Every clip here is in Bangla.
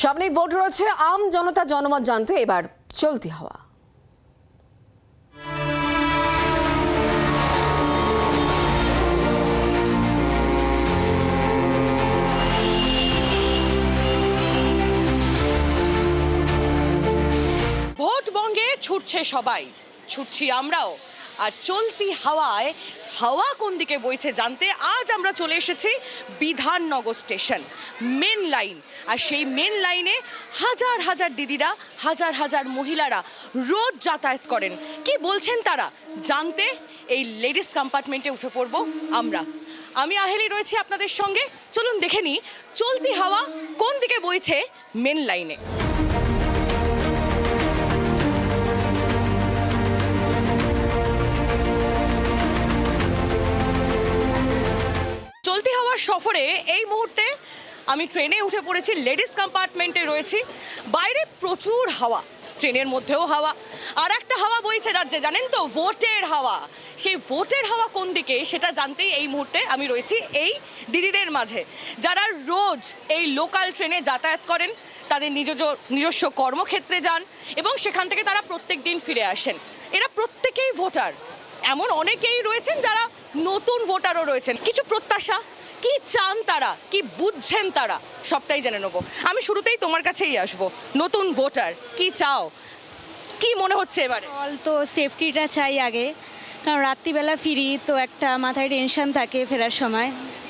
সামনেই ভোট রয়েছে, আম জনতা জনমত জানতে এবার চলতি হাওয়া। ভোট বঙ্গে ছুটছে সবাই, ছুটছি আমরাও। আর চলতি হাওয়ায় হাওয়া কোন দিকে বইছে জানতে আজ আমরা চলে এসেছি বিধাননগর স্টেশন, মেন লাইন। আর সেই মেন লাইনে হাজার হাজার দিদিরা, হাজার হাজার মহিলারা রোজ যাতায়াত করেন। কি বলছেন তারা জানতে এই লেডিস কম্পার্টমেন্টে উঠে পড়ব আমরা। আমি আহেলি রয়েছি আপনাদের সঙ্গে, চলুন দেখে নিই চলতি হাওয়া কোন দিকে বইছে মেন লাইনে। চলতি হাওয়ার সফরে এই মুহূর্তে আমি ট্রেনে উঠে পড়েছি, লেডিস কম্পার্টমেন্টে রয়েছি। বাইরে প্রচুর হাওয়া, ট্রেনের মধ্যেও হাওয়া। আর একটা হাওয়া বইছে রাজ্যে, জানেন তো, ভোটের হাওয়া। সেই ভোটের হাওয়া কোন দিকে সেটা জানতেই এই মুহূর্তে আমি রয়েছি এই দিদিদের মাঝে, যারা রোজ এই লোকাল ট্রেনে যাতায়াত করেন, তাদের নিজস্ব কর্মক্ষেত্রে যান এবং সেখান থেকে তারা প্রত্যেক দিন ফিরে আসেন। এরা প্রত্যেকেই ভোটার, এমন অনেকেই রয়েছেন যারা নতুন ভোটারও রয়েছেন। কিছু প্রত্যাশা, কি চান তারা, কি বুঝছেন তারা, সবটাই জেনে নেবো। আমি শুরুতেই তোমার কাছেই আসবো। নতুন ভোটার, কি চাও, কি মনে হচ্ছে এবারে? তো সেফটিটা চাই আগে, কারণ রাত্রিবেলা ফিরি তো একটা মাথায় টেনশন থাকে ফেরার সময়,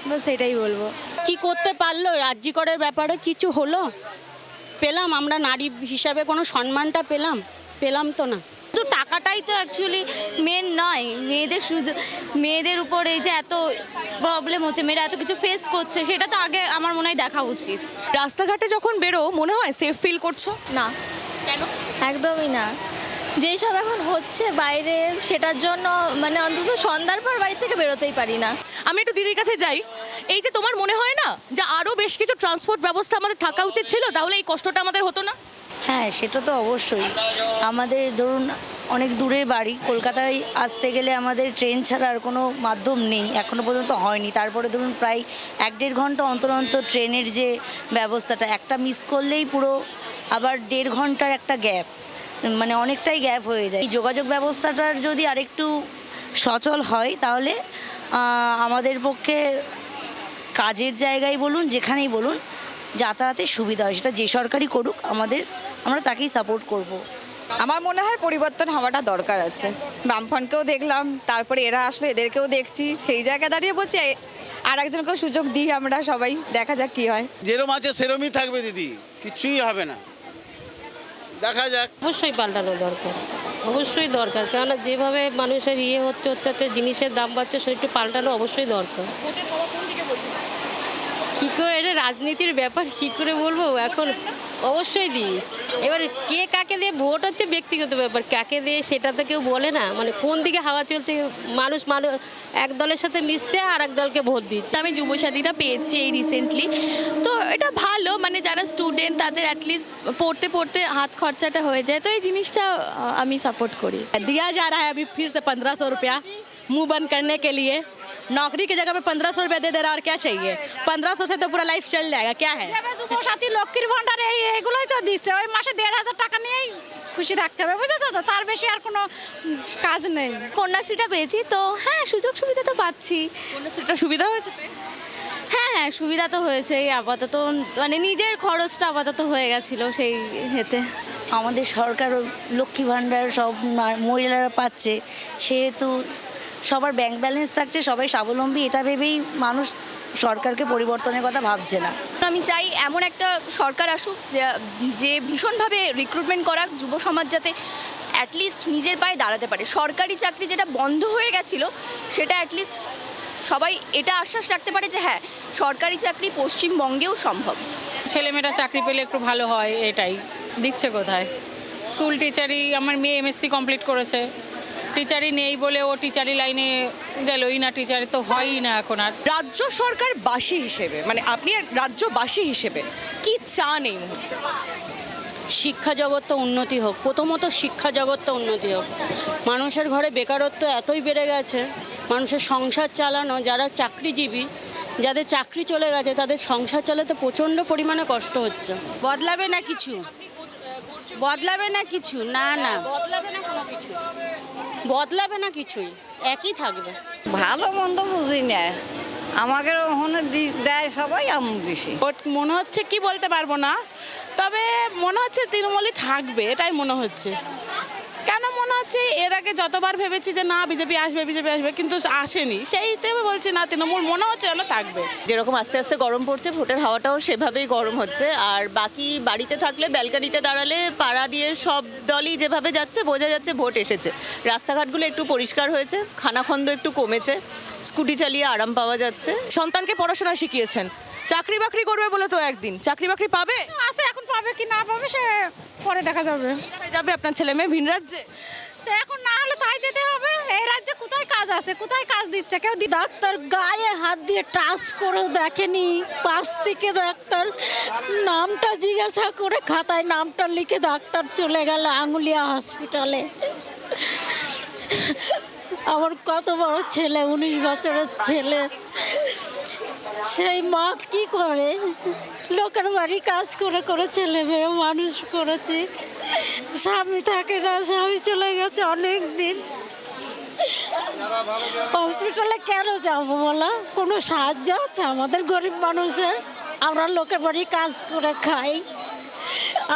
তো সেটাই বলবো। কি করতে পারলো? রাজ্যিকরের ব্যাপারে কিছু হলো? পেলাম আমরা নারী হিসাবে কোনো সম্মানটা পেলাম তো না। তো টাকাটাই তো অ্যাকচুয়ালি মেন নয়, মেয়েদের উপর এই যে এত প্রবলেম হচ্ছে, মেয়েরা এত কিছু ফেস করছে, সেটা তো আগে আমার মনে হয় দেখা উচিত। রাস্তাঘাটে যখন বেরো মনে হয় সেফ ফিল করছো? না, কেন? একদমই না। যেই সব এখন হচ্ছে বাইরে, সেটার জন্য মানে অন্তত সন্ধ্যার পর বাড়ি থেকে বেরোতেই পারি না। আমি একটু দিদির কাছে যাই। এই যে তোমার মনে হয় না যে আরও বেশ কিছু ট্রান্সপোর্ট ব্যবস্থা আমাদের থাকা উচিত ছিল, তাহলে এই কষ্টটা আমাদের হতো না? হ্যাঁ, সেটা তো অবশ্যই। আমাদের ধরুন অনেক দূরের বাড়ি, কলকাতায় আসতে গেলে আমাদের ট্রেন ছাড়া আর কোনো মাধ্যম নেই, এখনও পর্যন্ত হয়নি। তারপরে ধরুন প্রায় 1-1.5 ঘন্টা অন্তর অন্তর ট্রেনের যে ব্যবস্থাটা, একটা মিস করলেই পুরো আবার 1.5 ঘন্টার একটা গ্যাপ, মানে অনেকটাই গ্যাপ হয়ে যায়। এই যোগাযোগ ব্যবস্থাটার যদি আরেকটু সচল হয় তাহলে আমাদের পক্ষে কাজের জায়গায় বলুন, যেখানেই বলুন, যাতায়াতের সুবিধা হয়। সেটা যে সরকারই করুক, আমরা তাকেই সাপোর্ট করব। আমার মনে হয় পরিবর্তন হওয়াটা দরকার আছে। বামফ্রন্টকেও দেখলাম, তারপরে এরা আসলো, এদেরকেও দেখছি। সেই জায়গায় দাঁড়িয়ে বলছি আর একজনকেও সুযোগ দিই আমরা সবাই, দেখা যাক কি হয়। যেরম আছে সেরমই থাকবে দিদি, কিছুই হবে না, দেখা যাক। অবশ্যই পাল্টানো দরকার, অবশ্যই দরকার, কেননা যেভাবে মানুষের হচ্ছে জিনিসের দাম বাড়ছে, সেটা একটু পাল্টানো অবশ্যই দরকার। কী করে, এটা রাজনীতির ব্যাপার, কী করে বলবো এখন? অবশ্যই দিই। এবার কে কাকে দিয়ে ভোট হচ্ছে ব্যক্তিগত ব্যাপার, কাকে দিয়ে সেটা তো কেউ বলে না। মানে কোন দিকে হাওয়া চলছে, মানুষ এক দলের সাথে মিশছে আর এক দলকে ভোট দিচ্ছে। আমি যুবসাথীটা পেয়েছি এই রিসেন্টলি, তো এটা ভালো। মানে যারা স্টুডেন্ট তাদের অ্যাটলিস্ট পড়তে পড়তে হাত খরচাটা হয়ে যায়, তো এই জিনিসটা আমি সাপোর্ট করি। दिया जा रहा है अभी फिर से 1500 रुपया मुंह बंद करने के लिए। नौकरी की जगह पे 1500 रुपया दे रहा, और क्या चाहिए? 1500 से तो पूरा लाइफ चल जाएगा, क्या है? যুবসাথী, লক্ষ্মীর ভান্ডার, এগুলোই তো দিচ্ছে। ওই মাসে 1500 টাকা নিয়েই খুশি থাকতে হবে, বুঝেছো তো? তার বেশি আর কোনো কাজ নেই। কন্যাশ্রীটা পেয়েছি তো, হ্যাঁ সুযোগ সুবিধা তো পাচ্ছি। সেটা সুবিধা হয়েছে? হ্যাঁ, সুবিধা তো হয়েছে আপাতত, মানে নিজের খরচটা আপাতত হয়ে গেছিলো সেই হেতে। আমাদের সরকার লক্ষ্মী ভাণ্ডার সব মহিলারা পাচ্ছে, সেহেতু সবার ব্যাংক ব্যালেন্স থাকছে, সবাই স্বাবলম্বী, এটা ভেবেই মানুষ সরকারকে পরিবর্তনের কথা ভাবছে না। আমি চাই এমন একটা সরকার আসুক যে ভীষণভাবে রিক্রুটমেন্ট করাক, যুব সমাজ যাতে অ্যাটলিস্ট নিজের পায়ে দাঁড়াতে পারে। সরকারি চাকরি যেটা বন্ধ হয়ে গেছিলো, সেটা অ্যাটলিস্ট সবাই এটা আশ্বাস রাখতে পারে যে হ্যাঁ, সরকারি চাকরি পশ্চিমবঙ্গেও সম্ভব। ছেলেমেয়েরা চাকরি পেলে একটু ভালো হয়, এটাই। দিচ্ছে কোথায়? স্কুল টিচারই, আমার মেয়ে এমএসসি কমপ্লিট করেছে, টিচারই নেই বলে ও টিচারি লাইনে গেলই না, টিচারে তো হয়ই না এখন আর। রাজ্য সরকার বাসী হিসেবে, মানে আপনি রাজ্যবাসী হিসেবে কি চান এই মুহূর্তে? শিক্ষা জগৎটা উন্নতি হোক, প্রথমত শিক্ষা জগৎটা উন্নতি হোক। মানুষের ঘরে বেকারত্ব এতই বেড়ে গেছে, মানুষের সংসার চালানো, যারা চাকরিজীবী যাদের চাকরি চলে গেছে তাদের সংসার চালাতে প্রচণ্ড পরিমাণে কষ্ট হচ্ছে। বদলাবে না কিছু, বদলাবে না কিছু, না না বদলাবে না কোনো কিছু, বদলাবে না কিছুই, একই থাকবে। ভালো মন্দ বুঝি না, আমাকে ওখানে দেয় সবাই আমি বেশি। ওট মনে হচ্ছে কি বলতে পারবো না, তবে মনে হচ্ছে তৃণমূলই থাকবে, এটাই মনে হচ্ছে। কেন মনে হচ্ছে এর আগে যতবার ভেবেছি যে না বিজেপি আসবে কিন্তু আসেনি, সেইতে বলছি না তৃণমূল মনে হচ্ছে যেন থাকবে। যেরকম আস্তে আস্তে গরম পড়ছে, ভোটের হাওয়াটাও সেভাবেই গরম হচ্ছে। আর বাকি বাড়িতে থাকলে, ব্যালকানিতে দাঁড়ালে পাড়া দিয়ে সব দলই যেভাবে যাচ্ছে বোঝা যাচ্ছে ভোট এসেছে। রাস্তাঘাটগুলো একটু পরিষ্কার হয়েছে, খানাখন্দ একটু কমেছে, স্কুটি চালিয়ে আরাম পাওয়া যাচ্ছে। সন্তানকে পড়াশোনা শিখিয়েছেন, চাকরি বাকরি করবে বলে তো একদিন চাকরি বাকরি পাবে? আছে, এখন পাবে কি না পাবে সে পরে দেখা যাবে। যাবে আপনার ছেলে মেয়ে ভিন রাজ্যে? তো এখন না হলে তাই যেতে হবে। এই রাজ্যে কোথায় কাজ আছে, কোথায় কাজ দিচ্ছে কেউ? ডাক্তার গায়ে হাত দিয়ে টাচ করেও দেখেনি, পাশ থেকে ডাক্তার নামটা জিজ্ঞাসা করে খাতায় নামটা লিখে ডাক্তার চলে গেল আঙুলিয়া হসপিটালে। আমার কত বড় ছেলে, 19 বছরের ছেলে, সেই মা কি করে লোকের বাড়ি কাজ করে করে ছেলে মেয়ে মানুষ করেছে। স্বামী থাকে না, স্বামী চলে গেছে অনেক দিন। হসপিটালে কেন যাবো বলো? কোনো সাহায্য আছে আমাদের গরিব মানুষের? আমরা লোকের বাড়ি কাজ করে খাই,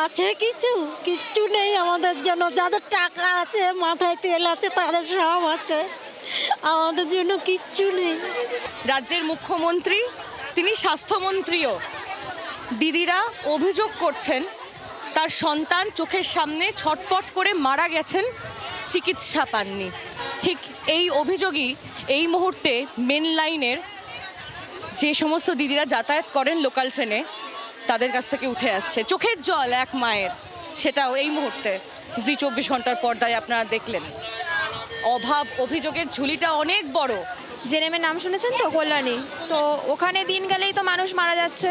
আছে কিছু? কিচ্ছু নেই আমাদের জন্য। যাদের টাকা আছে, মাথায় তেল আছে, তাদের সব আছে, আমাদের জন্য কিচ্ছু নেই। রাজ্যের মুখ্যমন্ত্রী, তিনি স্বাস্থ্যমন্ত্রীও। দিদিরা অভিযোগ করছেন তার সন্তান চোখের সামনে ছটপট করে মারা গেছেন, চিকিৎসা পাননি। ঠিক এই অভিযোগই এই মুহূর্তে মেন লাইনের যে সমস্ত দিদিরা যাতায়াত করেন লোকাল ট্রেনে, তাদের কাছ থেকে উঠে আসছে। চোখের জল এক মায়ের, সেটাও এই মুহূর্তে জি 24 ঘন্টার পর্দায় আপনারা দেখলেন। অভাব অভিযোগের ঝুলিটা অনেক বড়। জেনেমের নাম শুনেছেন তো, কল্যাণী? তো ওখানে দিন গেলেই তো মানুষ মারা যাচ্ছে।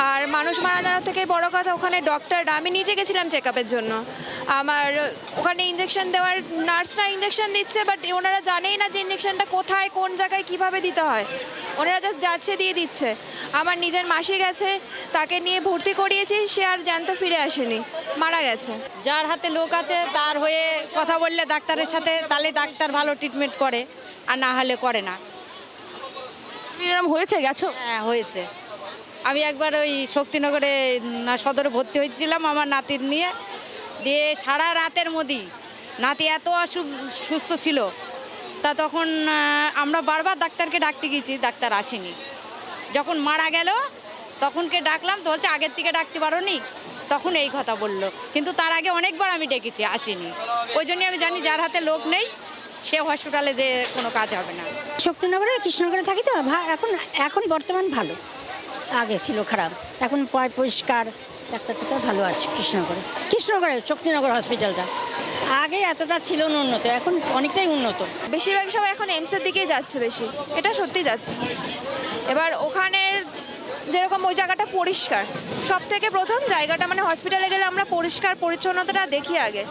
আর মানুষ মারা যাওয়ার থেকে বড় কথা, ওখানে ডক্টররা, আমি নিজে গেছিলাম চেক আপের জন্য, আমার ওখানে ইঞ্জেকশন দেওয়ার নার্সরা ইঞ্জেকশন দিচ্ছে, বাট ওনারা জানেই না যে ইঞ্জেকশনটা কোথায়, কোন জায়গায়, কিভাবে দিতে হয়। ওনারা জাস্ট যাচ্ছে, দিয়ে দিচ্ছে। আমার নিজের মাসি গেছে, তাকে নিয়ে ভর্তি করিয়েছি, সে আর জ্যান্ত ফিরে আসেনি, মারা গেছে। যার হাতে লোক আছে তার হয়ে কথা বললে ডাক্তারের সাথে, তাহলে ডাক্তার ভালো ট্রিটমেন্ট করে, আর না হলে করে না। এরকম হয়েছে, গেছো? হ্যাঁ হয়েছে। আমি একবার ওই শক্তিনগরে সদরে ভর্তি হয়েছিলাম আমার নাতির নিয়ে, দিয়ে সারা রাতের মধ্যে নাতি এত সুস্থ ছিল, তা তখন আমরা বারবার ডাক্তারকে ডাকতে গেছি, ডাক্তার আসেনি। যখন মারা গেল তখনকে ডাকলাম, তো বলছে আগের থেকে ডাকতে পারো নি, তখন এই কথা বললো। কিন্তু তার আগে অনেকবার আমি ডেকেছি, আসেনি। ওই জন্যই আমি জানি যার হাতে লোক নেই সে হসপিটালে যে কোনো কাজ হবে না। শক্তিনগরে, কৃষ্ণনগরে থাকি তো, এখন বর্তমান ভালো, আগে ছিল খারাপ, এখন পরিষ্কার, ডাক্তার টাক্তার ভালো আছে কৃষ্ণনগরে শক্তিনগর হসপিটালটা। আগে এতটা ছিল না উন্নত, এখন অনেকটাই উন্নত। বেশিরভাগ সবাই এখন এমসের দিকেই যাচ্ছে বেশি, এটা সত্যি যাচ্ছে। এবার ওখানের যেরকম ওই জায়গাটা পরিষ্কার, সব থেকে প্রথম জায়গাটা, মানে হসপিটালে গেলে আমরা পরিষ্কার পরিচ্ছন্নতাটা দেখি আগে,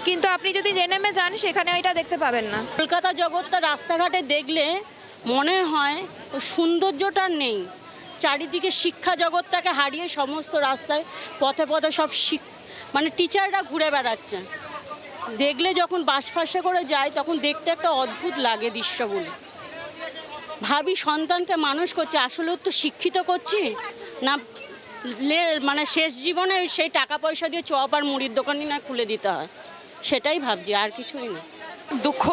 কিন্তু আপনি যদি জেনেমে যান সেখানে ওইটা দেখতে পাবেন না। কলকাতা জগৎটা রাস্তাঘাটে দেখলে মনে হয় সৌন্দর্যটা নেই, চারিদিকে শিক্ষা জগৎটাকে হারিয়ে সমস্ত রাস্তায় পথে পথে সব মানে টিচাররা ঘুরে বেড়াচ্ছে। দেখলে যখন বাস ফাঁসে করে যায় তখন দেখতে একটা অদ্ভুত লাগে দৃশ্যগুলো। ভাবি সন্তানকে মানুষ করছে, আসলেও তো শিক্ষিত করছি না, মানে শেষ জীবনে সেই টাকা পয়সা দিয়ে চপ আর মুড়ির দোকানই না খুলে দিতে হয়, সেটাই ভাবছি, আর কিছুই না। দুঃখ,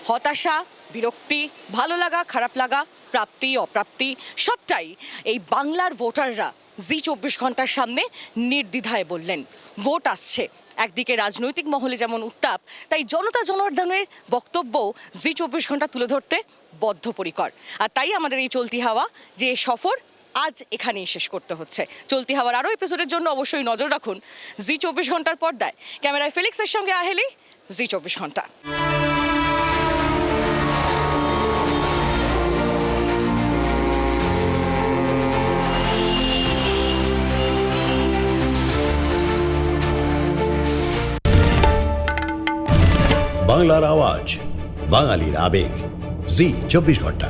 হতাশা, বিরক্তি, ভালো লাগা, খারাপ লাগা, প্রাপ্তি অপ্রাপ্তি, সবটাই এই বাংলার ভোটাররা জি 24 ঘন্টার সামনে নির্দ্বিধায় বললেন। ভোট আসছে, একদিকে রাজনৈতিক মহলে যেমন উত্তাপ, তাই জনতা জনার্দনের বক্তব্য জি 24 ঘন্টা তুলে ধরতে বদ্ধপরিকর। আর তাই আমাদের এই চলতি হাওয়া যে সফর আজ এখানেই শেষ করতে হচ্ছে। চলতি হাওয়ার আরও এপিসোডের জন্য অবশ্যই নজর রাখুন জি 24 ঘন্টার পর্দায়। ক্যামেরায় ফেলিক্সের সঙ্গে আহেলি, জি 24 ঘন্টা। বাংলার আওয়াজ, বাঙালির আবেগ, জি 24 ঘন্টা।